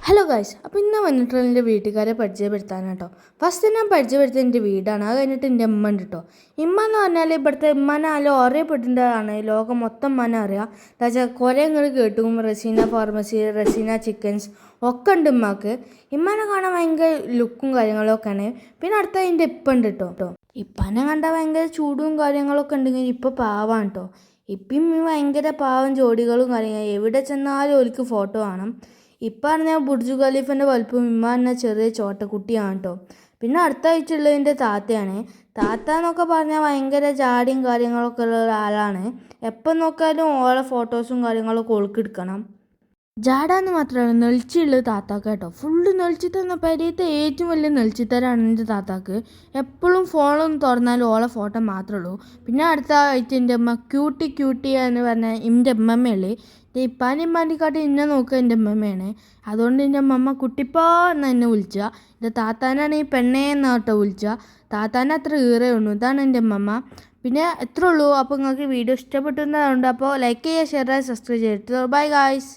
Hello guys, അപ്പോൾ ഇന്ന് വന്നിട്ടുള്ള എൻ്റെ വീട്ടുകാരെ പരിചയപ്പെടുത്താനാണ് കേട്ടോ. ഫസ്റ്റ് ഞാൻ പരിചയപ്പെടുത്തിയ എൻ്റെ വീടാണ്. അത് കഴിഞ്ഞിട്ട് എൻ്റെ ഉമ്മ ഉണ്ട് കേട്ടോ. ഇമ്മ എന്ന് പറഞ്ഞാൽ ഇവിടുത്തെ ഉമ്മനെ ആലും അറിയപ്പെട്ടിട്ടാണ് ലോകം മൊത്തം ഉമ്മനെ അറിയാം. എന്താ വെച്ചാൽ കുറേ നിങ്ങൾ കേട്ടും റസീന ഫാർമസി, റസീന ചിക്കൻസ് ഒക്കെ ഉണ്ട് ഉമ്മക്ക്. ഇമ്മനെ കാണാൻ ഭയങ്കര ലുക്കും കാര്യങ്ങളൊക്കെയാണ്. പിന്നെ അടുത്ത എൻ്റെ ഇപ്പം ഉണ്ട് കേട്ടോ. ഇപ്പനെ കണ്ടാൽ ഭയങ്കര ചൂടും കാര്യങ്ങളൊക്കെ ഉണ്ടെങ്കിൽ ഇപ്പം പാവാണ് കേട്ടോ. ഇപ്പം ഭയങ്കര പാവം ജോഡികളും കാര്യങ്ങളും എവിടെ ചെന്നാലും ഓർക്ക് ഫോട്ടോ കാണാം. ഇപ്പം പറഞ്ഞാൽ ബുർജു ഖലീഫിൻ്റെ വലുപ്പം ഇമ്മ പറഞ്ഞാൽ ചെറിയ ചോട്ടക്കുട്ടിയാണ് കേട്ടോ. പിന്നെ അടുത്ത ആഴ്ചയുള്ളത് എൻ്റെ താത്തയാണ്. താത്ത എന്നൊക്കെ പറഞ്ഞാൽ ഭയങ്കര ജാടിയും കാര്യങ്ങളൊക്കെ ഉള്ള ഒരാളാണ്. എപ്പം നോക്കിയാലും ഓളെ ഫോട്ടോസും കാര്യങ്ങളൊക്കെ ഓൾക്കെടുക്കണം. ജാടാന്ന് മാത്രമല്ല നെളിച്ചുള്ളത് താത്താക്ക് കേട്ടോ. ഫുള്ള് നെളിച്ചിത്തന്ന പരിയത്തെ ഏറ്റവും വലിയ നെളിച്ചിത്തരാണ് എൻ്റെ താത്താക്ക്. എപ്പോഴും ഫോണൊന്നും തുറന്നാലും ഓളെ ഫോട്ടോ മാത്രമേ ഉള്ളൂ. പിന്നെ അടുത്ത ആഴ്ച എൻ്റെ അമ്മ ക്യൂട്ടി എന്ന് പറഞ്ഞാൽ എൻ്റെ അമ്മമ്മയുള്ളു. ഇപ്പാൻ്റെ ഇമ്മാൻ്റെക്കാട്ടി എന്നെ നോക്കുക എൻ്റെ അമ്മമ്മയാണ്. അതുകൊണ്ട് എൻ്റെ അമ്മമ്മ കുട്ടിപ്പാ എന്ന് എന്നെ വിളിക്കുക. എൻ്റെ താത്താനാണ് ഈ പെണ്ണേ എന്നാട്ടോ വിളിക്കുക. താത്താനെ അത്ര ഈറേ ഉള്ളൂ. ഇതാണ് എൻ്റെ അമ്മമ്മ. പിന്നെ എത്ര ഉള്ളൂ. അപ്പോൾ നിങ്ങൾക്ക് വീഡിയോ ഇഷ്ടപ്പെട്ടു എന്നതുകൊണ്ട് അപ്പോൾ ലൈക്ക് ചെയ്യുക, ഷെയർ ചെയ്യുക, സബ്സ്ക്രൈബ് ചെയ്തിട്ട് ബൈ ഗായ്സ്.